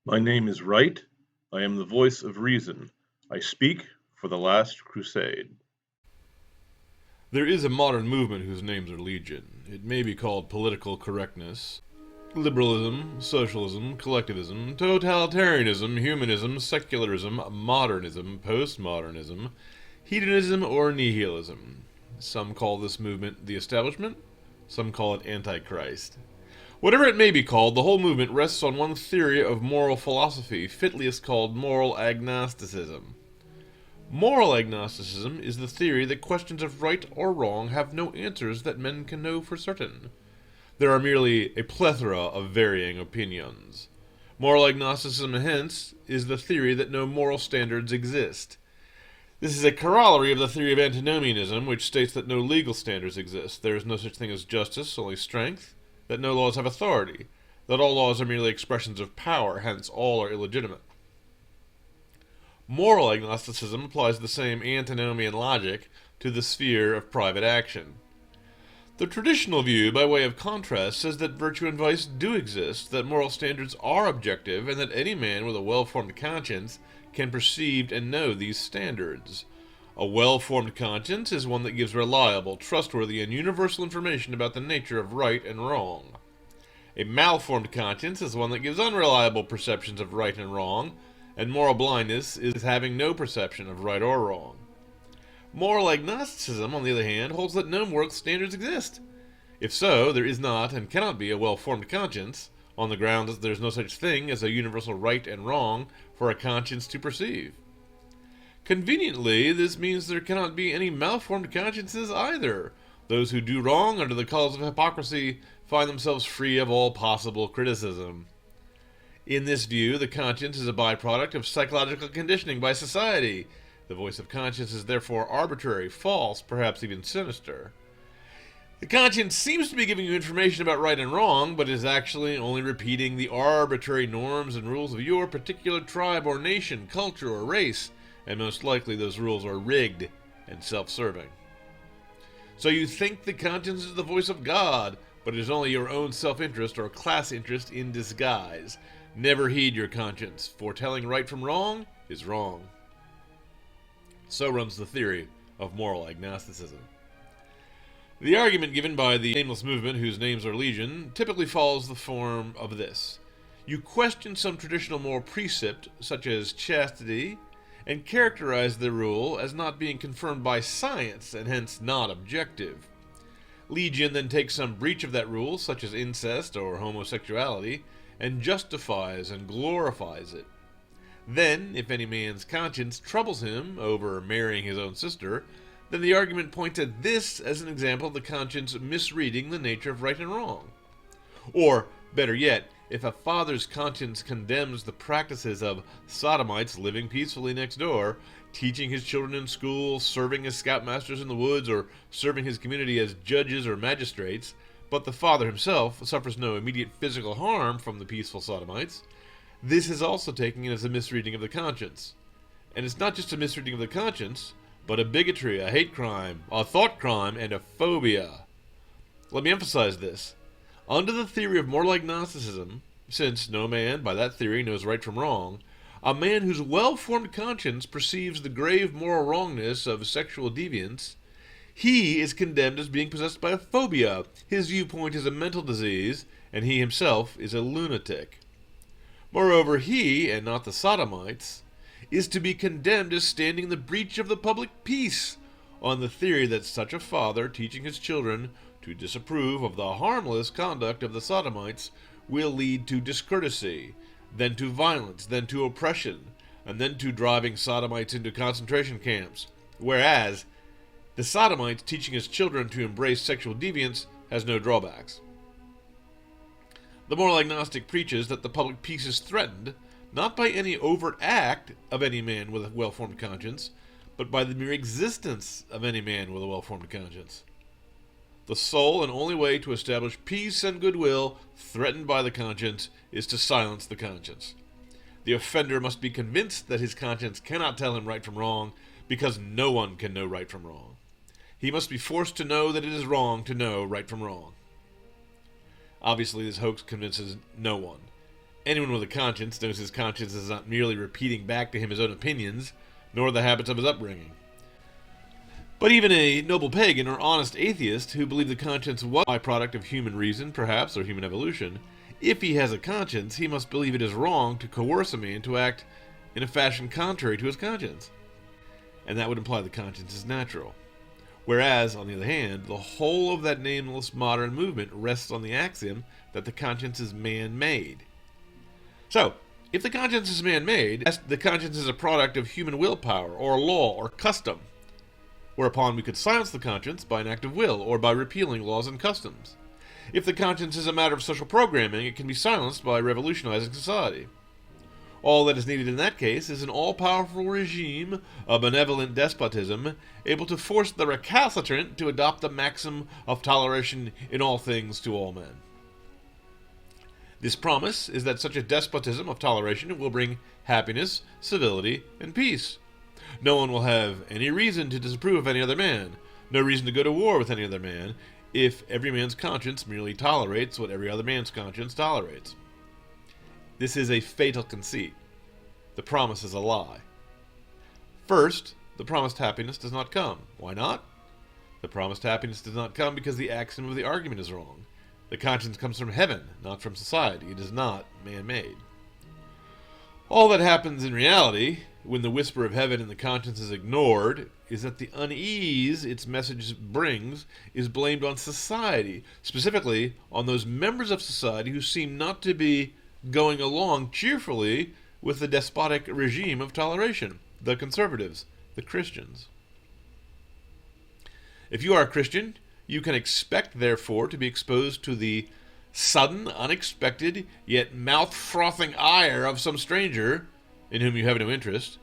My name is Right. I am the voice of reason. I speak for the Last Crusade. There is a modern movement whose names are legion. It may be called political correctness, liberalism, socialism, collectivism, totalitarianism, humanism, secularism, modernism, postmodernism, hedonism, or nihilism. Some call this movement the establishment, some call it Antichrist. Whatever it may be called, the whole movement rests on one theory of moral philosophy, fitliest called moral agnosticism. Moral agnosticism is the theory that questions of right or wrong have no answers that men can know for certain. There are merely a plethora of varying opinions. Moral agnosticism, hence, is the theory that no moral standards exist. This is a corollary of the theory of antinomianism, which states that no legal standards exist. There is no such thing as justice, only strength, that no laws have authority, that all laws are merely expressions of power, hence all are illegitimate. Moral agnosticism applies the same antinomian logic to the sphere of private action. The traditional view, by way of contrast, says that virtue and vice do exist, that moral standards are objective, and that any man with a well-formed conscience can perceive and know these standards. A well-formed conscience is one that gives reliable, trustworthy, and universal information about the nature of right and wrong. A malformed conscience is one that gives unreliable perceptions of right and wrong, and moral blindness is having no perception of right or wrong. Moral agnosticism, on the other hand, holds that no moral standards exist. If so, there is not and cannot be a well-formed conscience, on the ground that there is no such thing as a universal right and wrong for a conscience to perceive. Conveniently, this means there cannot be any malformed consciences either. Those who do wrong under the cause of hypocrisy find themselves free of all possible criticism. In this view, the conscience is a byproduct of psychological conditioning by society. The voice of conscience is therefore arbitrary, false, perhaps even sinister. The conscience seems to be giving you information about right and wrong, but is actually only repeating the arbitrary norms and rules of your particular tribe or nation, culture or race, and most likely those rules are rigged and self-serving. So you think the conscience is the voice of God, but it is only your own self-interest or class interest in disguise. Never heed your conscience, for telling right from wrong is wrong. So runs the theory of moral agnosticism. The argument given by the nameless movement, whose names are legion, typically follows the form of this. You question some traditional moral precept, such as chastity, and characterize the rule as not being confirmed by science, and hence not objective. Legion then takes some breach of that rule, such as incest or homosexuality, and justifies and glorifies it. Then, if any man's conscience troubles him over marrying his own sister, then the argument points at this as an example of the conscience misreading the nature of right and wrong. Or, better yet, if a father's conscience condemns the practices of sodomites living peacefully next door, teaching his children in school, serving as scoutmasters in the woods, or serving his community as judges or magistrates, but the father himself suffers no immediate physical harm from the peaceful sodomites, this is also taken as a misreading of the conscience. And it's not just a misreading of the conscience, but a bigotry, a hate crime, a thought crime, and a phobia. Let me emphasize this. Under the theory of moral agnosticism, since no man by that theory knows right from wrong, a man whose well-formed conscience perceives the grave moral wrongness of sexual deviance, he is condemned as being possessed by a phobia. His viewpoint is a mental disease, and he himself is a lunatic. Moreover, he, and not the sodomites, is to be condemned as standing in the breach of the public peace, on the theory that such a father teaching his children to disapprove of the harmless conduct of the sodomites will lead to discourtesy, then to violence, then to oppression, and then to driving sodomites into concentration camps, whereas the sodomite teaching his children to embrace sexual deviance has no drawbacks. The moral agnostic preaches that the public peace is threatened, not by any overt act of any man with a well-formed conscience, but by the mere existence of any man with a well-formed conscience. The sole and only way to establish peace and goodwill threatened by the conscience is to silence the conscience. The offender must be convinced that his conscience cannot tell him right from wrong, because no one can know right from wrong. He must be forced to know that it is wrong to know right from wrong. Obviously, this hoax convinces no one. Anyone with a conscience knows his conscience is not merely repeating back to him his own opinions, nor the habits of his upbringing. But even a noble pagan or honest atheist who believed the conscience was a byproduct of human reason, perhaps, or human evolution, if he has a conscience, he must believe it is wrong to coerce a man to act in a fashion contrary to his conscience. And that would imply the conscience is natural. Whereas, on the other hand, the whole of that nameless modern movement rests on the axiom that the conscience is man-made. So, if the conscience is man-made, the conscience is a product of human willpower, or law, or custom, whereupon we could silence the conscience by an act of will, or by repealing laws and customs. If the conscience is a matter of social programming, it can be silenced by revolutionizing society. All that is needed in that case is an all-powerful regime, a benevolent despotism, able to force the recalcitrant to adopt the maxim of toleration in all things to all men. This promise is that such a despotism of toleration will bring happiness, civility, and peace. No one will have any reason to disapprove of any other man, no reason to go to war with any other man, if every man's conscience merely tolerates what every other man's conscience tolerates. This is a fatal conceit. The promise is a lie. First, the promised happiness does not come. Why not? The promised happiness does not come because the axiom of the argument is wrong. The conscience comes from heaven, not from society. It is not man-made. All that happens in reality, when the whisper of heaven in the conscience is ignored, is that the unease its message brings is blamed on society, specifically on those members of society who seem not to be going along cheerfully with the despotic regime of toleration, the conservatives, the Christians. If you are a Christian, you can expect, therefore, to be exposed to the sudden, unexpected, yet mouth-frothing ire of some stranger in whom you have no interest,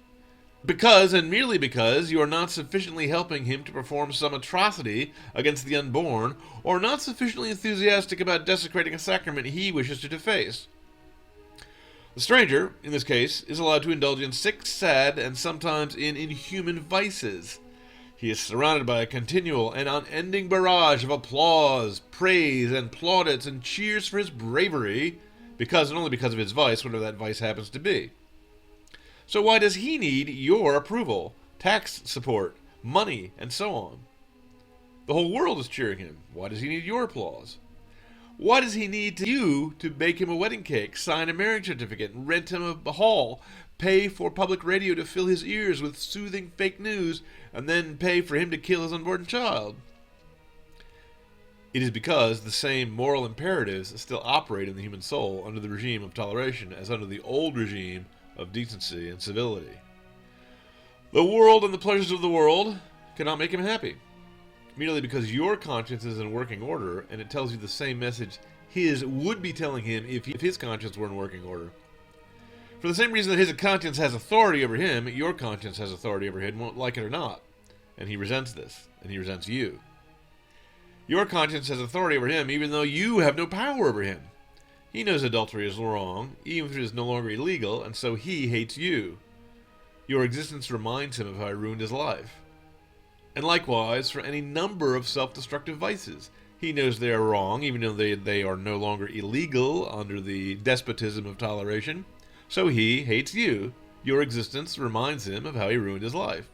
because, and merely because, you are not sufficiently helping him to perform some atrocity against the unborn, or not sufficiently enthusiastic about desecrating a sacrament he wishes to deface. The stranger, in this case, is allowed to indulge in sick, sad, and sometimes in inhuman vices. He is surrounded by a continual and unending barrage of applause, praise, and plaudits, and cheers for his bravery, because and only because of his vice, whatever that vice happens to be. So why does he need your approval, tax support, money, and so on? The whole world is cheering him. Why does he need your applause? Why does he need you to bake him a wedding cake, sign a marriage certificate, rent him a hall, pay for public radio to fill his ears with soothing fake news, and then pay for him to kill his unborn child? It is because the same moral imperatives still operate in the human soul under the regime of toleration as under the old regime of decency and civility. The world and the pleasures of the world cannot make him happy, merely because your conscience is in working order, and it tells you the same message his would be telling him if his conscience were in working order. For the same reason that his conscience has authority over him, your conscience has authority over him, won't like it or not. And he resents this, and he resents you. Your conscience has authority over him, even though you have no power over him. He knows adultery is wrong, even if it is no longer illegal, and so he hates you. Your existence reminds him of how he ruined his life. And likewise for any number of self-destructive vices. He knows they are wrong, even though they are no longer illegal under the despotism of toleration. So he hates you. Your existence reminds him of how he ruined his life.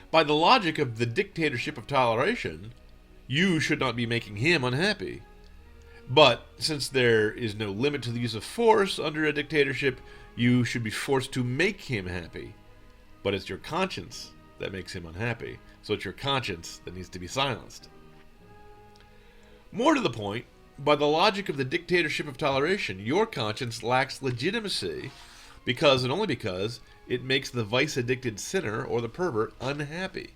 By the logic of the dictatorship of toleration, you should not be making him unhappy. But since there is no limit to the use of force under a dictatorship, you should be forced to make him happy. But it's your conscience that makes him unhappy, so it's your conscience that needs to be silenced. More to the point, by the logic of the dictatorship of toleration, your conscience lacks legitimacy because and only because it makes the vice-addicted sinner or the pervert unhappy.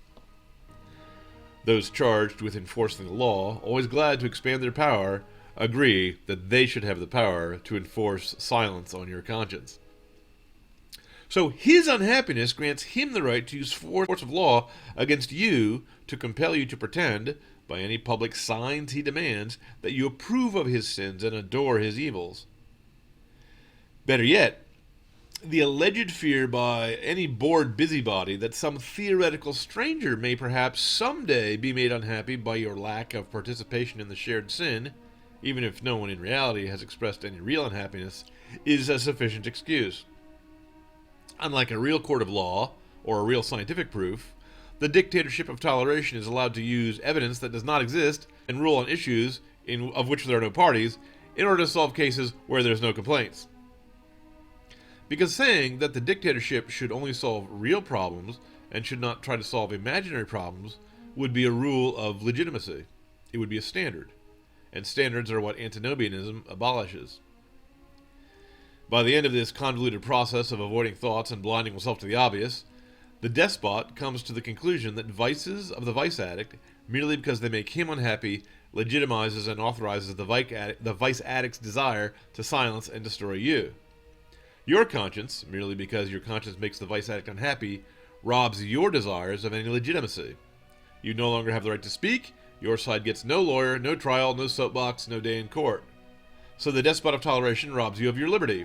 Those charged with enforcing the law, always glad to expand their power, agree that they should have the power to enforce silence on your conscience. So his unhappiness grants him the right to use force of law against you to compel you to pretend, by any public signs he demands, that you approve of his sins and adore his evils. Better yet, the alleged fear by any bored busybody that some theoretical stranger may perhaps someday be made unhappy by your lack of participation in the shared sin even if no one in reality has expressed any real unhappiness, is a sufficient excuse. Unlike a real court of law or a real scientific proof, the dictatorship of toleration is allowed to use evidence that does not exist and rule on issues of which there are no parties in order to solve cases where there's no complaints. Because saying that the dictatorship should only solve real problems and should not try to solve imaginary problems would be a rule of legitimacy. It would be a standard. And standards are what antinomianism abolishes. By the end of this convoluted process of avoiding thoughts and blinding oneself to the obvious, the despot comes to the conclusion that vices of the vice addict, merely because they make him unhappy, legitimizes and authorizes the vice addict's desire to silence and destroy you. Your conscience, merely because your conscience makes the vice addict unhappy, robs your desires of any legitimacy. You no longer have the right to speak, your side gets no lawyer, no trial, no soapbox, no day in court. So the despot of toleration robs you of your liberty.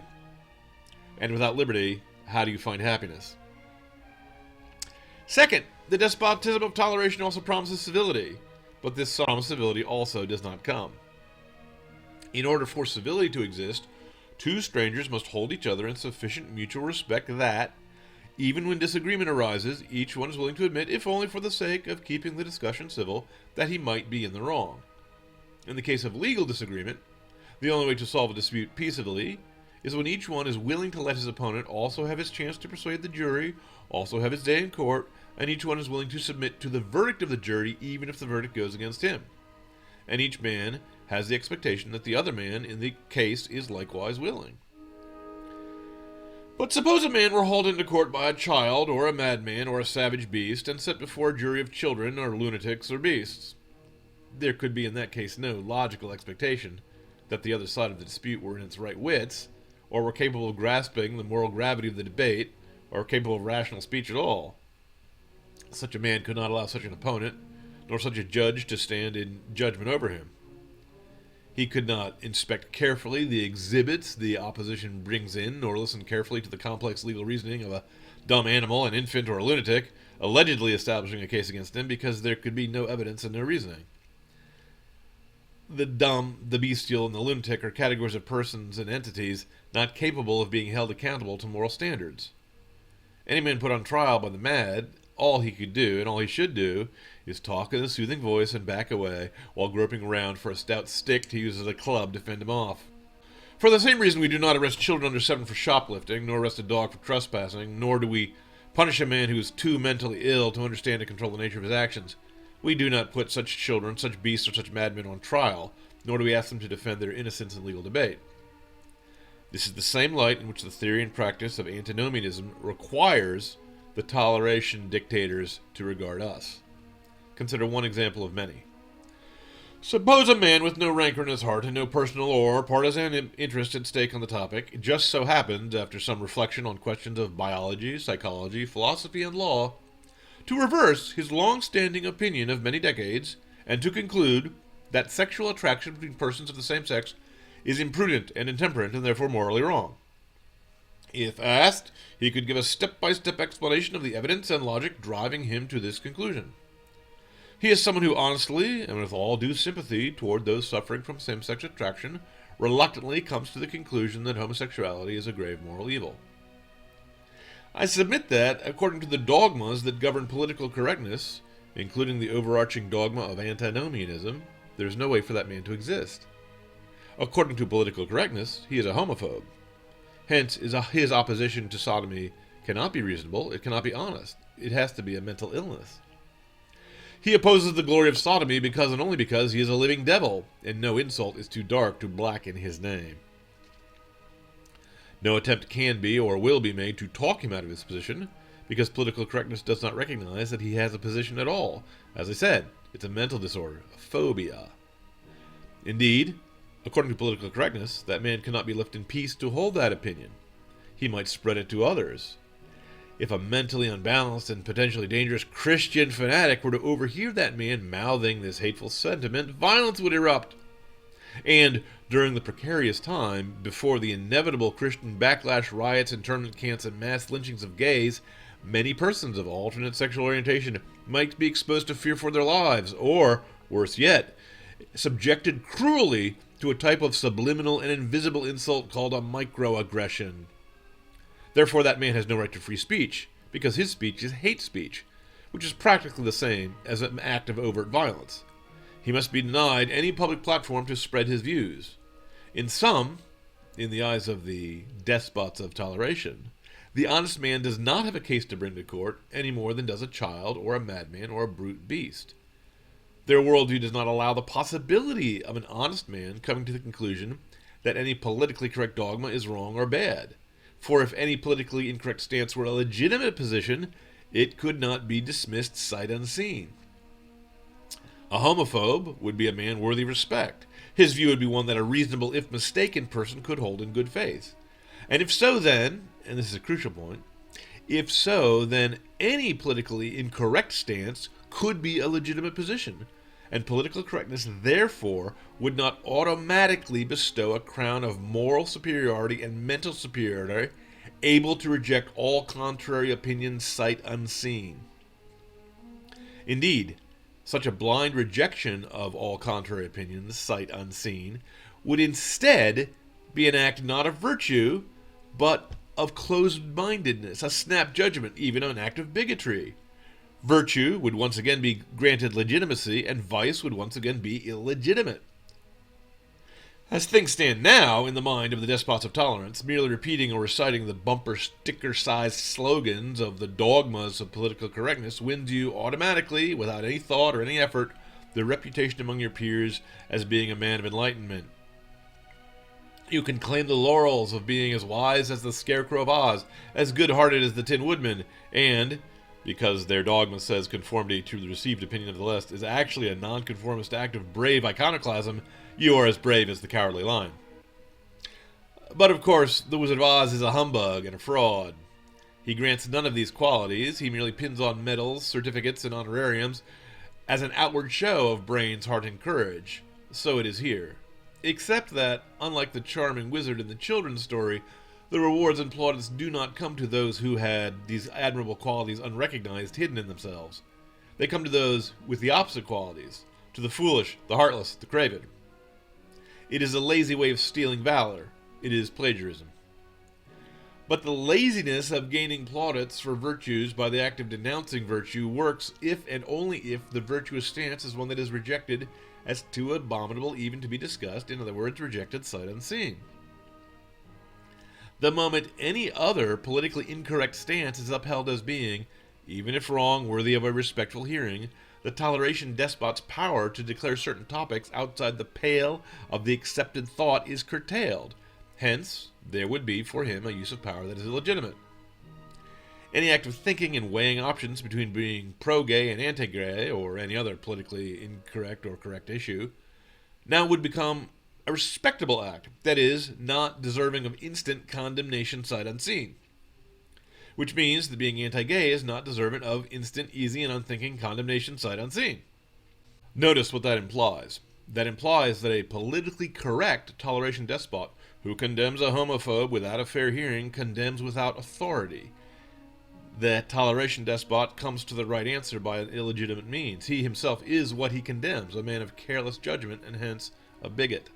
And without liberty, how do you find happiness? Second, the despotism of toleration also promises civility, but this promised civility also does not come. In order for civility to exist, two strangers must hold each other in sufficient mutual respect that, even when disagreement arises, each one is willing to admit, if only for the sake of keeping the discussion civil, that he might be in the wrong. In the case of legal disagreement, the only way to solve a dispute peaceably is when each one is willing to let his opponent also have his chance to persuade the jury, also have his day in court, and each one is willing to submit to the verdict of the jury even if the verdict goes against him. And each man has the expectation that the other man in the case is likewise willing. But suppose a man were hauled into court by a child, or a madman, or a savage beast, and set before a jury of children, or lunatics, or beasts. There could be in that case no logical expectation that the other side of the dispute were in its right wits, or were capable of grasping the moral gravity of the debate, or capable of rational speech at all. Such a man could not allow such an opponent, nor such a judge to stand in judgment over him. He could not inspect carefully the exhibits the opposition brings in, nor listen carefully to the complex legal reasoning of a dumb animal, an infant, or a lunatic, allegedly establishing a case against him, because there could be no evidence and no reasoning. The dumb, the bestial, and the lunatic are categories of persons and entities not capable of being held accountable to moral standards. Any man put on trial by the mad, all he could do, and all he should do, is talk in a soothing voice and back away, while groping around for a stout stick to use as a club to fend him off. For the same reason we do not arrest children under 7 for shoplifting, nor arrest a dog for trespassing, nor do we punish a man who is too mentally ill to understand and control the nature of his actions. We do not put such children, such beasts, or such madmen on trial, nor do we ask them to defend their innocence in legal debate. This is the same light in which the theory and practice of antinomianism requires the toleration dictators to regard us. Consider one example of many. Suppose a man with no rancor in his heart and no personal or partisan interest at stake on the topic just so happens, after some reflection on questions of biology, psychology, philosophy, and law, to reverse his long-standing opinion of many decades and to conclude that sexual attraction between persons of the same sex is imprudent and intemperate and therefore morally wrong. If asked, he could give a step-by-step explanation of the evidence and logic driving him to this conclusion. He is someone who honestly, and with all due sympathy toward those suffering from same-sex attraction, reluctantly comes to the conclusion that homosexuality is a grave moral evil. I submit that, according to the dogmas that govern political correctness, including the overarching dogma of antinomianism, there is no way for that man to exist. According to political correctness, he is a homophobe. Hence, his opposition to sodomy cannot be reasonable, it cannot be honest. It has to be a mental illness. He opposes the glory of sodomy because and only because he is a living devil, and no insult is too dark to blacken his name. No attempt can be or will be made to talk him out of his position, because political correctness does not recognize that he has a position at all. As I said, it's a mental disorder, a phobia. Indeed, according to political correctness, that man cannot be left in peace to hold that opinion. He might spread it to others. If a mentally unbalanced and potentially dangerous Christian fanatic were to overhear that man mouthing this hateful sentiment, violence would erupt. And during the precarious time before the inevitable Christian backlash, riots, internment camps, and mass lynchings of gays, many persons of alternate sexual orientation might be exposed to fear for their lives, or, worse yet, subjected cruelly to a type of subliminal and invisible insult called a microaggression. Therefore, that man has no right to free speech, because his speech is hate speech, which is practically the same as an act of overt violence. He must be denied any public platform to spread his views. In the eyes of the despots of toleration, the honest man does not have a case to bring to court any more than does a child or a madman or a brute beast. Their worldview does not allow the possibility of an honest man coming to the conclusion that any politically correct dogma is wrong or bad. For if any politically incorrect stance were a legitimate position, it could not be dismissed sight unseen. A homophobe would be a man worthy of respect. His view would be one that a reasonable, if mistaken, person could hold in good faith. And if so, then, and this is a crucial point, if so, then any politically incorrect stance could be a legitimate position, and political correctness, therefore, would not automatically bestow a crown of moral superiority and mental superiority, able to reject all contrary opinions sight unseen. Indeed, such a blind rejection of all contrary opinions sight unseen would instead be an act not of virtue, but of closed-mindedness, a snap judgment, even an act of bigotry. Virtue would once again be granted legitimacy, and vice would once again be illegitimate. As things stand now, in the mind of the despots of tolerance, merely repeating or reciting the bumper sticker-sized slogans of the dogmas of political correctness wins you automatically, without any thought or any effort, the reputation among your peers as being a man of enlightenment. You can claim the laurels of being as wise as the Scarecrow of Oz, as good-hearted as the Tin Woodman, and, because their dogma says conformity to the received opinion of the list is actually a nonconformist act of brave iconoclasm, you are as brave as the Cowardly Lion. But of course, the Wizard of Oz is a humbug and a fraud. He grants none of these qualities. He merely pins on medals, certificates, and honorariums as an outward show of brains, heart, and courage. So it is here. Except that, unlike the charming wizard in the children's story, the rewards and plaudits do not come to those who had these admirable qualities unrecognized hidden in themselves. They come to those with the opposite qualities, to the foolish, the heartless, the craven. It is a lazy way of stealing valor. It is plagiarism. But the laziness of gaining plaudits for virtues by the act of denouncing virtue works if and only if the virtuous stance is one that is rejected as too abominable even to be discussed, in other words, rejected sight unseen. The moment any other politically incorrect stance is upheld as being, even if wrong, worthy of a respectful hearing, the toleration despot's power to declare certain topics outside the pale of the accepted thought is curtailed. Hence, there would be for him a use of power that is illegitimate. Any act of thinking and weighing options between being pro-gay and anti-gay, or any other politically incorrect or correct issue, now would become a respectable act, that is, not deserving of instant condemnation sight unseen. Which means that being anti-gay is not deserving of instant, easy, and unthinking condemnation sight unseen. Notice what that implies. That implies that a politically correct toleration despot who condemns a homophobe without a fair hearing condemns without authority. That toleration despot comes to the right answer by an illegitimate means. He himself is what he condemns, a man of careless judgment, and hence a bigot.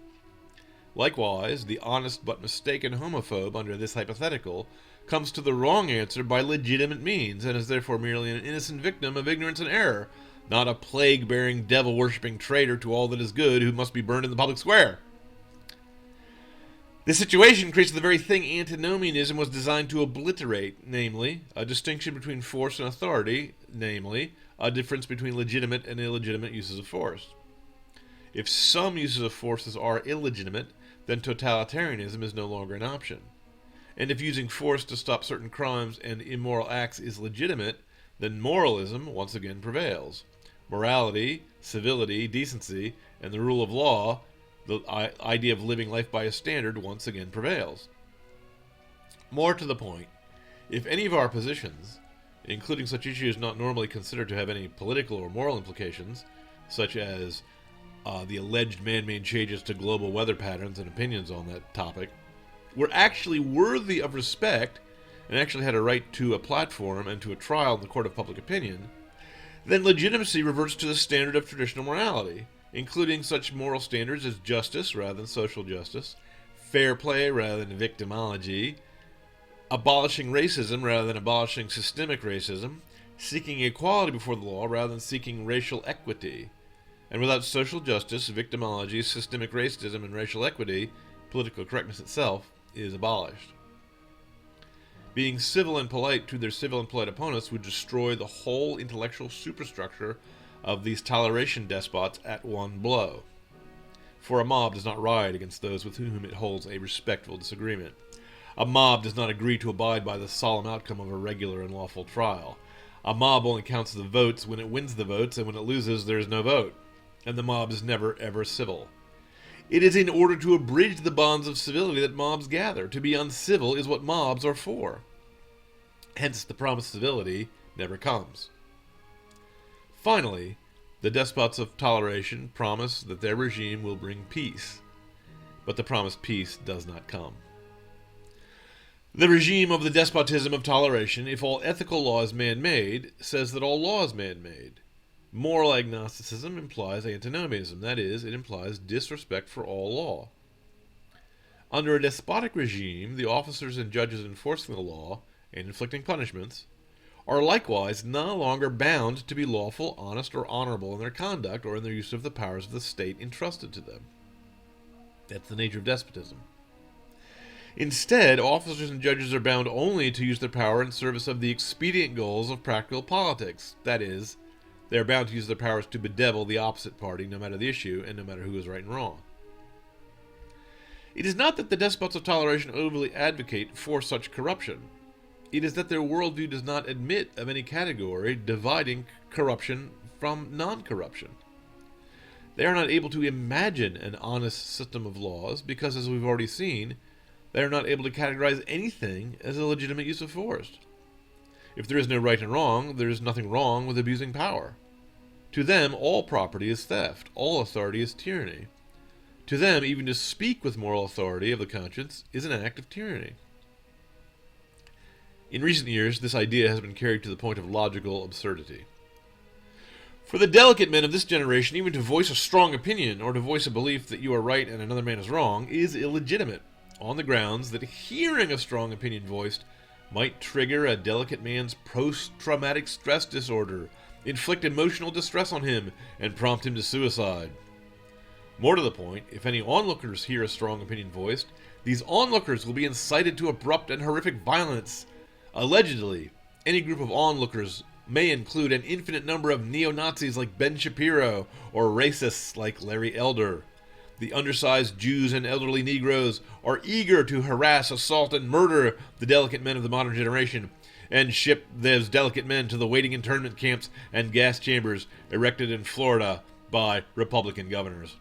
Likewise, the honest but mistaken homophobe under this hypothetical comes to the wrong answer by legitimate means, and is therefore merely an innocent victim of ignorance and error, not a plague-bearing, devil-worshipping traitor to all that is good who must be burned in the public square. This situation creates the very thing antinomianism was designed to obliterate, namely, a distinction between force and authority, namely, a difference between legitimate and illegitimate uses of force. If some uses of forces are illegitimate, then totalitarianism is no longer an option. And if using force to stop certain crimes and immoral acts is legitimate, then moralism once again prevails. Morality, civility, decency, and the rule of law, the idea of living life by a standard, once again prevails. More to the point, if any of our positions, including such issues not normally considered to have any political or moral implications, such as the alleged man-made changes to global weather patterns and opinions on that topic, were actually worthy of respect and actually had a right to a platform and to a trial in the court of public opinion, then legitimacy reverts to the standard of traditional morality, including such moral standards as justice rather than social justice, fair play rather than victimology, abolishing racism rather than abolishing systemic racism, seeking equality before the law rather than seeking racial equity. And without social justice, victimology, systemic racism, and racial equity, political correctness itself is abolished. Being civil and polite to their civil and polite opponents would destroy the whole intellectual superstructure of these toleration despots at one blow. For a mob does not riot against those with whom it holds a respectful disagreement. A mob does not agree to abide by the solemn outcome of a regular and lawful trial. A mob only counts the votes when it wins the votes, and when it loses, there is no vote. And the mob is never, ever civil. It is in order to abridge the bonds of civility that mobs gather. To be uncivil is what mobs are for. Hence, the promised civility never comes. Finally, the despots of toleration promise that their regime will bring peace. But the promised peace does not come. The regime of the despotism of toleration, if all ethical law is man-made, says that all law is man-made. Moral agnosticism implies antinomianism, that is, it implies disrespect for all law. Under a despotic regime, the officers and judges enforcing the law and inflicting punishments are likewise no longer bound to be lawful, honest, or honorable in their conduct or in their use of the powers of the state entrusted to them. That's the nature of despotism. Instead, officers and judges are bound only to use their power in service of the expedient goals of practical politics, that is, they are bound to use their powers to bedevil the opposite party, no matter the issue, and no matter who is right and wrong. It is not that the despots of toleration overly advocate for such corruption. It is that their worldview does not admit of any category dividing corruption from non-corruption. They are not able to imagine an honest system of laws because, as we've already seen, they are not able to categorize anything as a legitimate use of force. If there is no right and wrong, there is nothing wrong with abusing power. To them, all property is theft, all authority is tyranny. To them, even to speak with moral authority of the conscience is an act of tyranny. In recent years, this idea has been carried to the point of logical absurdity. For the delicate men of this generation, even to voice a strong opinion or to voice a belief that you are right and another man is wrong is illegitimate, on the grounds that hearing a strong opinion voiced might trigger a delicate man's post-traumatic stress disorder, inflict emotional distress on him, and prompt him to suicide. More to the point, if any onlookers hear a strong opinion voiced, these onlookers will be incited to abrupt and horrific violence. Allegedly, any group of onlookers may include an infinite number of neo-Nazis like Ben Shapiro, or racists like Larry Elder. The undersized Jews and elderly Negroes are eager to harass, assault, and murder the delicate men of the modern generation, and ship those delicate men to the waiting internment camps and gas chambers erected in Florida by Republican governors.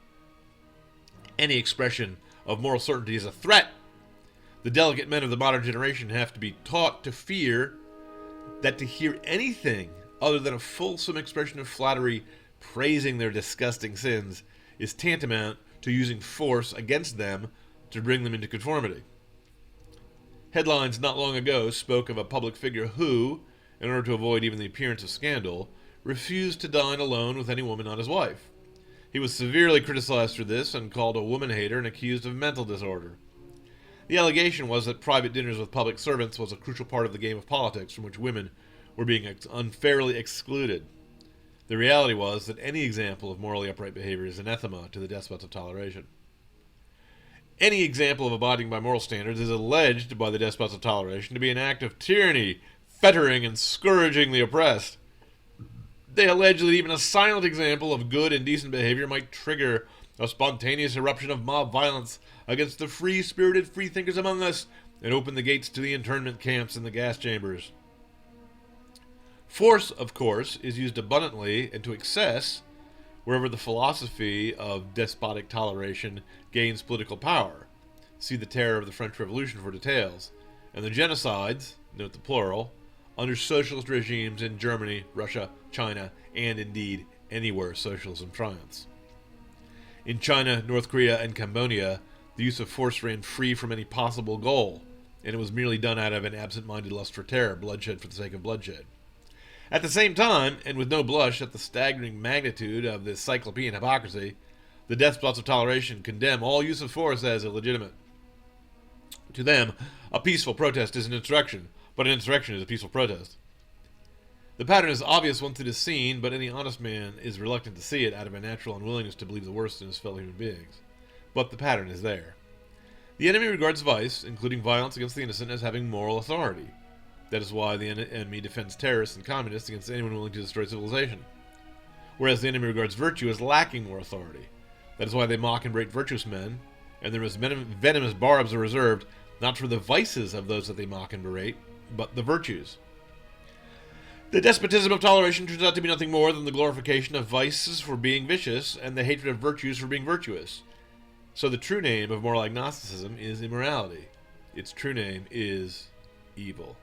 Any expression of moral certainty is a threat. The delicate men of the modern generation have to be taught to fear that to hear anything other than a fulsome expression of flattery praising their disgusting sins is tantamount to using force against them to bring them into conformity. Headlines not long ago spoke of a public figure who, in order to avoid even the appearance of scandal, refused to dine alone with any woman not his wife. He was severely criticized for this and called a woman-hater and accused of mental disorder. The allegation was that private dinners with public servants was a crucial part of the game of politics from which women were being unfairly excluded. The reality was that any example of morally upright behavior is anathema to the despots of toleration. Any example of abiding by moral standards is alleged by the despots of toleration to be an act of tyranny, fettering and scourging the oppressed. They allege that even a silent example of good and decent behavior might trigger a spontaneous eruption of mob violence against the free-spirited freethinkers among us and open the gates to the internment camps and the gas chambers. Force, of course, is used abundantly and to excess wherever the philosophy of despotic toleration gains political power. See the terror of the French Revolution for details. And the genocides, note the plural, under socialist regimes in Germany, Russia, China, and indeed anywhere socialism triumphs. In China, North Korea, and Cambodia, the use of force ran free from any possible goal, and it was merely done out of an absent-minded lust for terror, bloodshed for the sake of bloodshed. At the same time, and with no blush at the staggering magnitude of this cyclopean hypocrisy, the despots of toleration condemn all use of force as illegitimate. To them, a peaceful protest is an insurrection, but an insurrection is a peaceful protest. The pattern is obvious once it is seen, but any honest man is reluctant to see it out of a natural unwillingness to believe the worst in his fellow human beings. But the pattern is there. The enemy regards vice, including violence against the innocent, as having moral authority. That is why the enemy defends terrorists and communists against anyone willing to destroy civilization. Whereas the enemy regards virtue as lacking more authority. That is why they mock and berate virtuous men, and their most venomous barbs are reserved not for the vices of those that they mock and berate, but the virtues. The despotism of toleration turns out to be nothing more than the glorification of vices for being vicious and the hatred of virtues for being virtuous. So the true name of moral agnosticism is immorality. Its true name is evil.